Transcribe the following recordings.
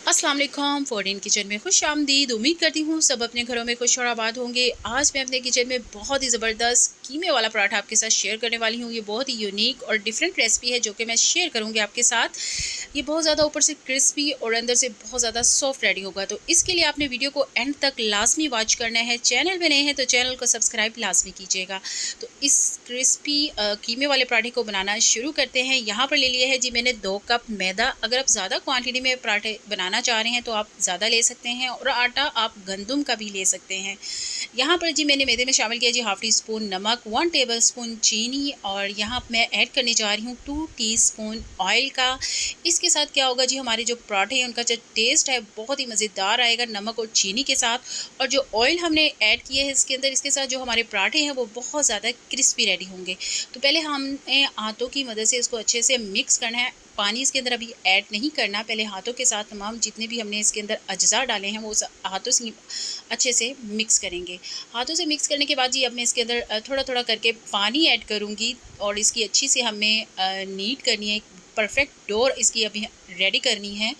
अस्सलाम वालेकुम। Foreign kitchen में खुश आमदीद। उम्मीद करती हूँ सब अपने घरों में खुश और आबाद होंगे। आज मैं अपने किचन में बहुत ही ज़बरदस्त कीमे वाला पराठा आपके साथ शेयर करने वाली हूँ। ये बहुत ही यूनिक और डिफरेंट रेसिपी है जो कि मैं शेयर करूँगी आपके साथ। ये बहुत ज़्यादा ऊपर से क्रिस्पी और अंदर से बहुत ज़्यादा सॉफ्ट रेडी होगा। तो इसके लिए आपने वीडियो को एंड तक लाजमी वॉच करना है। चैनल में नए हैं तो चैनल को सब्सक्राइब लाजमी कीजिएगा। तो इस क्रिस्पी कीमे वाले पराठे को बनाना शुरू करते हैं। यहाँ पर ले लिया है जी मैंने 2 कप मैदा। अगर आप ज़्यादा क्वांटिटी में पराठे बनाना चाह रहे हैं तो आप ज़्यादा ले सकते हैं और आटा आप गंदम का भी ले सकते हैं। यहाँ पर जी मैंने मैदे में शामिल किया जी हाफ़ टी स्पून नमक, 1 टेबलस्पून चीनी और यहाँ मैं ऐड करने जा रही हूँ 2 टीस्पून ऑयल का। इसके साथ क्या होगा जी, हमारे जो पराठे हैं उनका जो टेस्ट है बहुत ही मज़ेदार आएगा नमक और चीनी के साथ। और जो ऑयल हमने ऐड किया है इसके अंदर, इसके साथ जो हमारे पराठे हैं वो बहुत ज़्यादा क्रिस्पी रेडी होंगे। तो पहले हमने हाथों की मदद से इसको अच्छे से मिक्स करना है। पानी इसके अंदर अभी ऐड नहीं करना। पहले हाथों के साथ तमाम जितने भी हमने इसके अंदर अज्जा डाले हैं वो हाथों से अच्छे से मिक्स करेंगे। हाथों से मिक्स करने के बाद जी अब मैं इसके अंदर थोड़ा थोड़ा करके पानी ऐड करूँगी और इसकी अच्छी से हमें नीड करनी है। परफेक्ट डो इसकी अभी रेडी करनी है।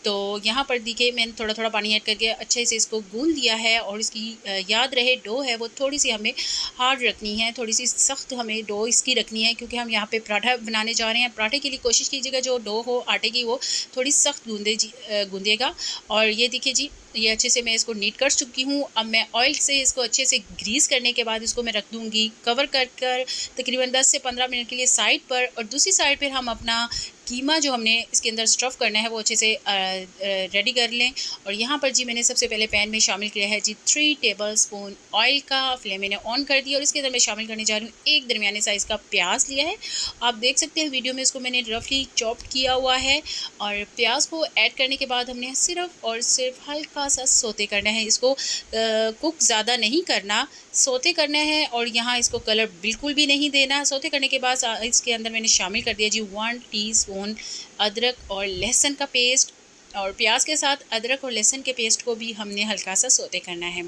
तो यहाँ पर देखिए मैंने थोड़ा थोड़ा पानी ऐड करके अच्छे से इसको गूंद लिया है। और इसकी याद रहे डो है वो थोड़ी सी हमें हार्ड रखनी है, थोड़ी सी सख्त हमें डो इसकी रखनी है, क्योंकि हम यहाँ पे पराठा बनाने जा रहे हैं। पराठे के लिए कोशिश कीजिएगा जो डो हो आटे की वो थोड़ी सख्त गूंदेगा। और ये देखिए जी, ये अच्छे से मैं इसको नीट कर चुकी हूँ। अब मैं ऑयल से इसको अच्छे से ग्रीस करने के बाद इसको मैं रख दूँगी कवर कर तकरीबन 10 से 15 मिनट के लिए साइड पर। और दूसरी साइड पर हम अपना कीमा जो हमने इसके अंदर स्टफ़ करना है वो अच्छे से रेडी कर लें। और यहाँ पर जी मैंने सबसे पहले पैन में शामिल किया है जी 3 टेबलस्पून ऑयल का। फ्लेम मैंने ऑन कर दिया और इसके अंदर मैं शामिल करने जा रही हूँ एक दरमियाने साइज़ का प्याज लिया है। आप देख सकते हैं वीडियो में इसको मैंने रफली चॉप किया हुआ है। और प्याज को ऐड करने के बाद हमने सिर्फ और सिर्फ हल्का सा सोते करना है। इसको कुक ज़्यादा नहीं करना, सोते करना है। और यहाँ इसको कलर बिल्कुल भी नहीं देना। सोते करने के बाद इसके अंदर मैंने शामिल कर दिया जी 1 टीस्पून अदरक और लहसुन का पेस्ट। और प्याज के साथ अदरक और लहसुन के पेस्ट को भी हमने हल्का सा सोते करना है,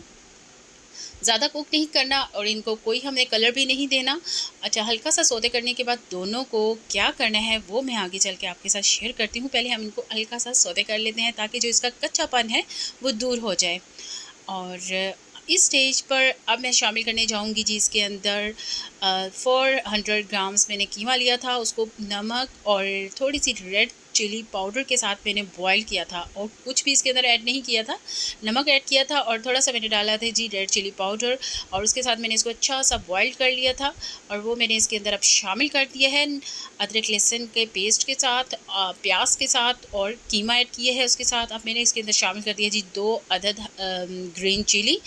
ज़्यादा कुक नहीं करना और इनको कोई हमें कलर भी नहीं देना। अच्छा, हल्का सा सोते करने के बाद दोनों को क्या करना है वो मैं आगे चल के आपके साथ शेयर करती हूँ। पहले हम इनको हल्का सा सोते कर लेते हैं ताकि जो इसका कच्चापन है वो दूर हो जाए। और इस स्टेज पर अब मैं शामिल करने जाऊंगी जी इसके अंदर 400 ग्राम्स मैंने कीमा लिया था। उसको नमक और थोड़ी सी रेड चिली पाउडर के साथ मैंने बॉईल किया था और कुछ भी इसके अंदर ऐड नहीं किया था। नमक ऐड किया था और थोड़ा सा मैंने डाला था जी रेड चिली पाउडर। और उसके साथ मैंने इसको अच्छा सा बॉईल कर लिया था और वो मैंने इसके अंदर अब शामिल कर दिया है अदरक लहसुन के पेस्ट के साथ, प्याज के साथ और कीमा ऐड किया है उसके साथ। अब मैंने इसके अंदर शामिल कर दिया जी 2 अदद ग्रीन चिली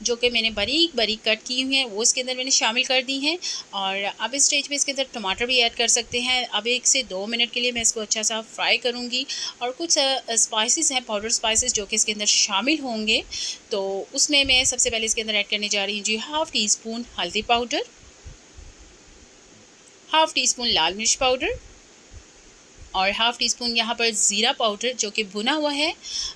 जो कि मैंने बारीक बारीक कट की हुई हैं वो इसके अंदर मैंने शामिल कर दी हैं। और अब इस स्टेज पे इसके अंदर टमाटर भी ऐड कर सकते हैं। अब 1 से 2 मिनट के लिए मैं इसको अच्छा सा फ्राई करूँगी। और कुछ स्पाइसेस हैं, पाउडर स्पाइसेस जो कि इसके अंदर शामिल होंगे। तो उसमें मैं सबसे पहले इसके अंदर ऐड करने जा रही हूँ जी हाफ़ टी स्पून हल्दी पाउडर, हाफ़ टी स्पून लाल मिर्च पाउडर और हाफ़ टी स्पून यहाँ पर ज़ीरा पाउडर जो कि भुना हुआ है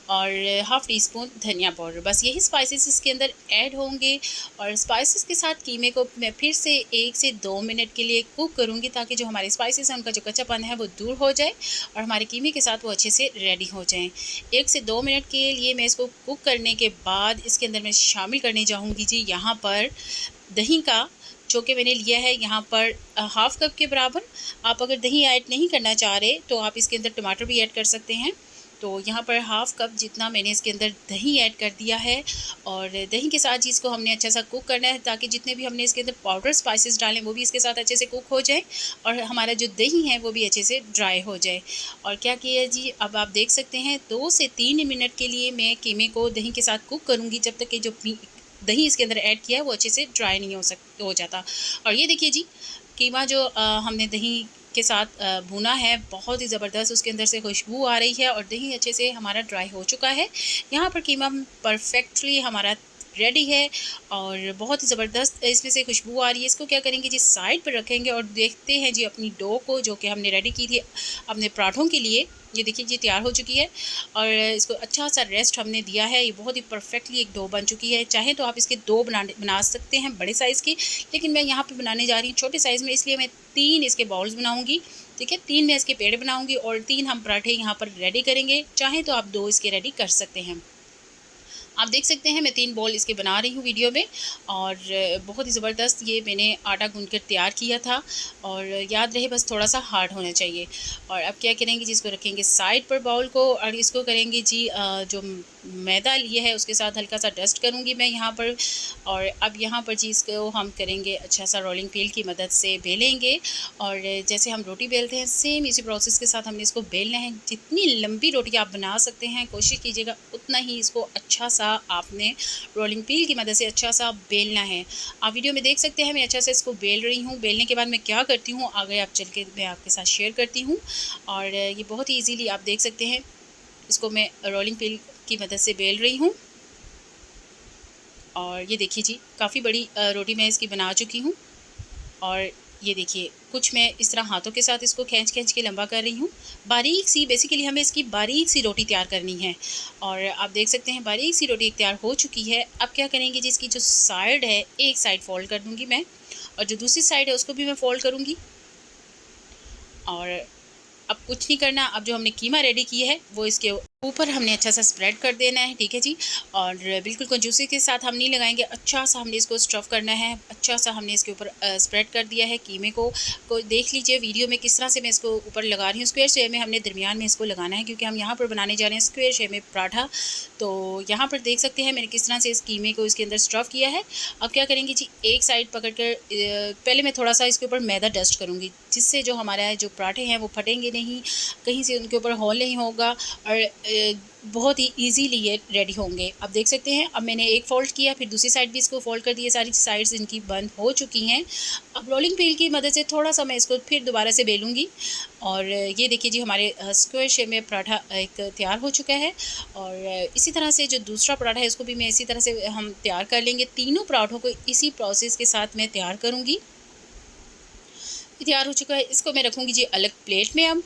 और हाफ़ टी स्पून धनिया पाउडर। बस यही स्पाइसेस इसके अंदर ऐड होंगे। और स्पाइसेस के साथ कीमे को मैं फिर से 1 से 2 मिनट के लिए कुक करूँगी ताकि जो हमारे स्पाइसेस हैं उनका जो कच्चापन है वो दूर हो जाए और हमारे कीमे के साथ वो अच्छे से रेडी हो जाएँ। 1 से 2 मिनट के लिए मैं इसको कुक करने के बाद इसके अंदर मैं शामिल करने जाऊँगी जी यहाँ पर दही का, जो कि मैंने लिया है यहाँ पर हाफ़ कप के बराबर। आप अगर दही ऐड नहीं करना चाह रहे तो आप इसके अंदर टमाटर भी ऐड कर सकते हैं। तो यहाँ पर हाफ़ कप जितना मैंने इसके अंदर दही ऐड कर दिया है। और दही के साथ इसको हमने अच्छा सा कुक करना है ताकि जितने भी हमने इसके अंदर पाउडर स्पाइसेस डालें वो भी इसके साथ अच्छे से कुक हो जाए और हमारा जो दही है वो भी अच्छे से ड्राई हो जाए। और क्या किया जी, अब आप देख सकते हैं 2 से 3 मिनट के लिए मैं कीमे को दही के साथ कुक करूँगी जब तक कि जो दही इसके अंदर ऐड किया है वो अच्छे से ड्राई नहीं हो जाता। और ये देखिए जी, कीमा जो हमने दही के साथ भुना है बहुत ही ज़बरदस्त उसके अंदर से खुशबू आ रही है और दही अच्छे से हमारा ड्राई हो चुका है। यहाँ पर कीमा परफेक्टली हमारा रेडी है और बहुत ही ज़बरदस्त इसमें से खुशबू आ रही है। इसको क्या करेंगे जी, साइड पर रखेंगे और देखते हैं जी अपनी डो को जो कि हमने रेडी की थी अपने पराठों के लिए। ये देखिए जी तैयार हो चुकी है और इसको अच्छा सा रेस्ट हमने दिया है। ये बहुत ही परफेक्टली एक डो बन चुकी है। चाहे तो आप इसके 2 बना सकते हैं बड़े साइज़ की, लेकिन मैं यहाँ पे बनाने जा रही हूँ छोटे साइज़ में, इसलिए मैं 3 इसके बाउल्स बनाऊँगी। ठीक है, 3 मैं इसके पेड़े बनाऊँगी और 3 हम पराठे यहाँ पर रेडी करेंगे। चाहें तो आप 2 इसके रेडी कर सकते हैं। आप देख सकते हैं मैं 3 बॉल इसके बना रही हूँ वीडियो में, और बहुत ही ज़बरदस्त ये मैंने आटा गूँथ कर तैयार किया था, और याद रहे बस थोड़ा-सा हार्ड होना चाहिए। और अब क्या करेंगे जी, इसको रखेंगे साइड पर बाउल को, और इसको करेंगे जी जो मैदा लिए है उसके साथ हल्का-सा डस्ट करूँगी मैं यहाँ पर। और अब यहाँ पर जी इसको हम करेंगे अच्छा-सा रोलिंग पिन की मदद से बेलेंगे, और जैसे हम रोटी बेलते हैं सेम इसी प्रोसेस के साथ हमने इसको बेलना है। जितनी लंबी रोटी आप बना सकते हैं कोशिश कीजिएगा उतना ही इसको अच्छा-सा आपने रोलिंग पिन की मदद से अच्छा-सा बेलना है। आप वीडियो में देख सकते हैं मैं अच्छा से इसको बेल रही हूँ। बेलने के बाद मैं क्या करती हूँ आगे आप चल के मैं आपके साथ शेयर करती हूँ, और ये बहुत ही ईज़िली आप देख सकते हैं इसको मैं रोलिंग पिन की मदद से बेल रही हूँ। और ये देखिए जी काफ़ी बड़ी रोटी मैं इसकी बना चुकी हूँ, और ये देखिए कुछ मैं इस तरह हाथों के साथ इसको खींच-खींच के लंबा कर रही हूँ। बारीक सी बेसिकली हमें इसकी बारीक सी रोटी तैयार करनी है, और आप देख सकते हैं बारीक सी रोटी तैयार हो चुकी है। अब क्या करेंगे जी, इसकी जो साइड है एक साइड फ़ोल्ड कर दूँगी मैं, और जो दूसरी साइड है उसको भी मैं फ़ोल्ड करूँगी। और अब कुछ नहीं करना, अब जो हमने कीमा रेडी की है वो इसके ऊपर हमने अच्छा सा स्प्रेड कर देना है, ठीक है जी। और बिल्कुल कंजूसी के साथ हम नहीं लगाएंगे, अच्छा सा हमने इसको स्टफ़ करना है। अच्छा सा हमने इसके ऊपर स्प्रेड कर दिया है कीमे को देख लीजिए वीडियो में किस तरह से मैं इसको ऊपर लगा रही हूँ। स्क्वायर शेप में हमने दरमियान में इसको लगाना है, क्योंकि हम यहाँ पर बनाने जा रहे हैं स्क्वायर शेप में पराठा। तो यहाँ पर देख सकते हैं मैंने किस तरह से इस कीमे को इसके अंदर स्टफ़ किया है। अब क्या करेंगे जी, एक साइड पकड़ कर पहले मैं थोड़ा सा इसके ऊपर मैदा डस्ट करूँगी, जिससे जो हमारा जो पराठे हैं वो फटेंगे नहीं, कहीं से उनके ऊपर होल नहीं होगा, और बहुत ही इजीली ये रेडी होंगे। आप देख सकते हैं अब मैंने एक फ़ोल्ड किया, फिर दूसरी साइड भी इसको फ़ोल्ड कर दिया, सारी साइड्स इनकी बंद हो चुकी हैं। अब रोलिंग पिन की मदद से थोड़ा-सा मैं इसको फिर दोबारा से बेलूँगी, और ये देखिए जी हमारे स्क्वायर शेप में पराठा एक तैयार हो चुका है। और इसी तरह से जो दूसरा पराठा है उसको भी मैं इसी तरह से हम तैयार कर लेंगे। तीनों पराठों को इसी प्रोसेस के साथ मैं तैयार करूँगी। तैयार हो चुका है, इसको मैं रखूँगी जी अलग प्लेट में अब।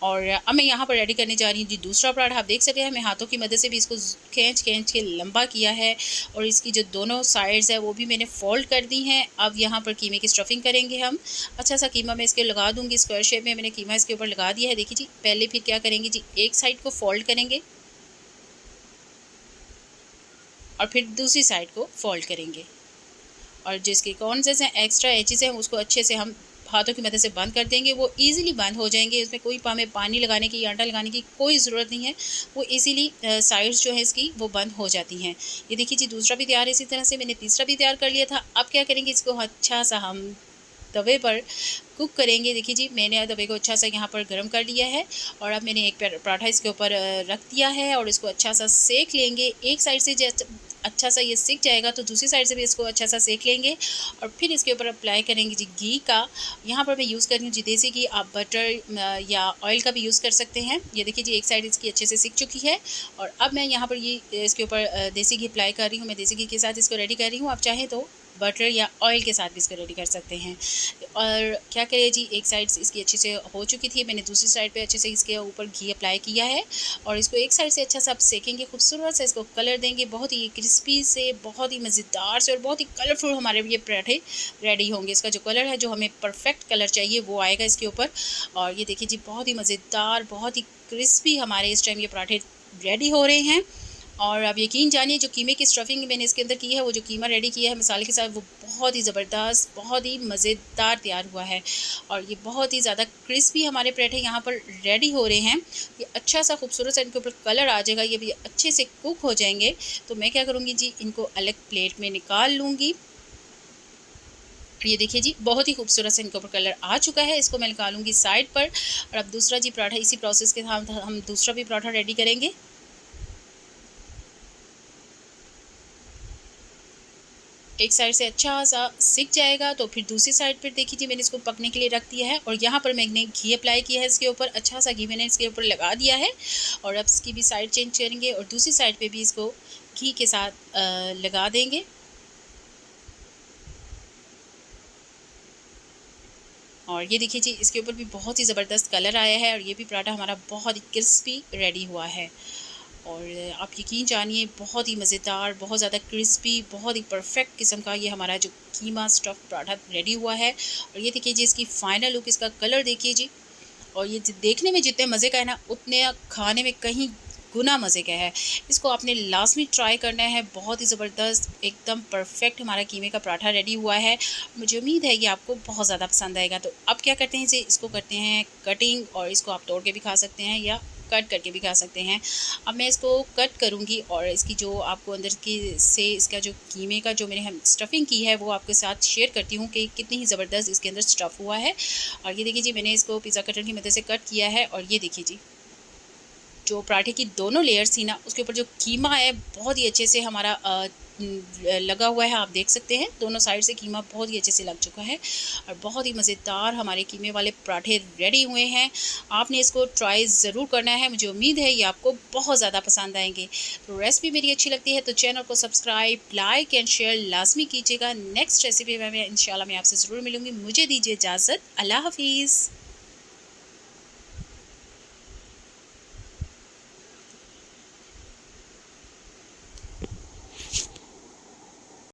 और अब मैं यहाँ पर रेडी करने जा रही हूँ जी दूसरा पराठा। आप देख सकते हैं मैं हाथों की मदद से भी इसको खींच के लंबा किया है, और इसकी जो दोनों साइड्स है वो भी मैंने फ़ोल्ड कर दी हैं। अब यहाँ पर कीमे की स्टफिंग करेंगे हम। अच्छा सा कीमा मैं इसके लगा दूँगी, स्क्वायर शेप में मैंने कीमा इसके ऊपर लगा दिया है। देखिए जी पहले फिर क्या करेंगे जी, एक साइड को फ़ोल्ड करेंगे और फिर दूसरी साइड को फ़ोल्ड करेंगे, और जिसके कॉर्नर्स हैं एक्स्ट्रा एजेस हैं उसको अच्छे से हम हाथों की मदद से बंद कर देंगे। वो इजीली बंद हो जाएंगे, इसमें कोई हमें पानी लगाने की आटा लगाने की कोई ज़रूरत नहीं है। वो इजीली साइड्स जो है इसकी वो बंद हो जाती हैं। ये देखिए जी दूसरा भी तैयार है, इसी तरह से मैंने तीसरा भी तैयार कर लिया था। अब क्या करेंगे, इसको अच्छा सा हम तवे पर कुक करेंगे। देखिए जी मैंने तवे को अच्छा सा यहाँ पर गर्म कर लिया है, और अब मैंने एक पराठा इसके ऊपर रख दिया है, और इसको अच्छा सा सेक लेंगे। एक साइड से अच्छा सा ये सिक जाएगा तो दूसरी साइड से भी इसको अच्छा सा सेक लेंगे, और फिर इसके ऊपर अप्लाई करेंगे जी घी का। यहाँ पर मैं यूज़ कर रही हूँ जी देसी घी, आप बटर या ऑयल का भी यूज़ कर सकते हैं। ये देखिए जी एक साइड इसकी अच्छे से सिक चुकी है, और अब मैं यहाँ पर ये इसके ऊपर देसी घी अप्लाई कर रही हूँ। मैं देसी घी के साथ इसको रेडी कर रही हूँ, आप चाहें तो बटर या ऑयल के साथ भी इसको रेडी कर सकते हैं। और क्या करिए जी, एक साइड इसकी अच्छे से हो चुकी थी, मैंने दूसरी साइड पे अच्छे से इसके ऊपर घी अप्लाई किया है, और इसको एक साइड से अच्छा सा आप सेकेंगे, खूबसूरत से इसको कलर देंगे। बहुत ही क्रिस्पी से, बहुत ही मज़ेदार से और बहुत ही कलरफुल हमारे ये पराठे रेडी होंगे। इसका जो कलर है, जो हमें परफेक्ट कलर चाहिए वो आएगा इसके ऊपर। और ये देखिए जी बहुत ही मज़ेदार, बहुत ही क्रिस्पी हमारे इस टाइम ये पराठे रेडी हो रहे हैं। और आप यकीन जानिए जो कीमे की स्टफिंग मैंने इसके अंदर की है, वो जो कीमा रेडी किया है मसाले के साथ, वो बहुत ही ज़बरदस्त, बहुत ही मज़ेदार तैयार हुआ है, और ये बहुत ही ज़्यादा क्रिस्पी हमारे पराठे यहाँ पर रेडी हो रहे हैं। ये अच्छा सा खूबसूरत सा इनके ऊपर कलर आ जाएगा, ये भी अच्छे से कुक हो जाएंगे। तो मैं क्या करूँगी जी, इनको अलग प्लेट में निकाल लूँगी। ये देखिए जी बहुत ही खूबसूरत से इनके ऊपर कलर आ चुका है, इसको मैं निकालूंगी साइड पर। और अब दूसरा जी पराठा इसी प्रोसेस के साथ हम दूसरा भी पराठा रेडी करेंगे। एक साइड से अच्छा सा सिक जाएगा तो फिर दूसरी साइड पर देखिए जी मैंने इसको पकने के लिए रख दिया है, और यहाँ पर मैंने घी अप्लाई किया है इसके ऊपर। अच्छा सा घी मैंने इसके ऊपर लगा दिया है, और अब इसकी भी साइड चेंज करेंगे और दूसरी साइड पे भी इसको घी के साथ लगा देंगे। और ये देखिए जी इसके ऊपर भी बहुत ही ज़बरदस्त कलर आया है, और ये भी पराठा हमारा बहुत ही क्रिस्पी रेडी हुआ है। और आप यकीन जानिए बहुत ही मज़ेदार, बहुत ज़्यादा क्रिस्पी, बहुत ही परफेक्ट किस्म का ये हमारा जो कीमा स्टफ़ पराठा रेडी हुआ है। और ये देखिए जी इसकी फ़ाइनल लुक, इसका कलर देखिए जी। और ये देखने में जितने मज़े का है ना, उतने खाने में कहीं गुना मज़े का है। इसको आपने लाज़मी ट्राई करना है, बहुत ही ज़बरदस्त एकदम परफेक्ट हमारा कीमे का पराठा रेडी हुआ है। मुझे उम्मीद है कि आपको बहुत ज़्यादा पसंद आएगा। तो अब क्या करते हैं जी, इसको करते हैं कटिंग, और इसको आप तोड़ के भी खा सकते हैं या कट करके भी खा सकते हैं। अब मैं इसको कट करूँगी और इसकी जो आपको अंदर की से इसका जो कीमे का जो मैंने हम स्टफ़िंग की है वो आपके साथ शेयर करती हूँ कि कितनी ही ज़बरदस्त इसके अंदर स्टफ़ हुआ है। और ये देखिए जी मैंने इसको पिज़्ज़ा कटर की मदद से कट किया है। और ये देखिए जी जो पराठे की दोनों लेयर्स थी ना, उसके ऊपर जो कीमा है बहुत ही अच्छे से हमारा लगा हुआ है। आप देख सकते हैं दोनों साइड से कीमा बहुत ही अच्छे से लग चुका है और बहुत ही मज़ेदार हमारे कीमे वाले पराठे रेडी हुए हैं। आपने इसको ट्राई ज़रूर करना है, मुझे उम्मीद है ये आपको बहुत ज़्यादा पसंद आएंगे। तो रेसिपी मेरी अच्छी लगती है तो चैनल को सब्सक्राइब, लाइक एंड शेयर लाजमी कीजिएगा। नेक्स्ट रेसिपी में इंशाल्लाह मैं आपसे ज़रूर मिलूँगी। मुझे दीजिए इजाज़त। अल्लाह हाफिज़।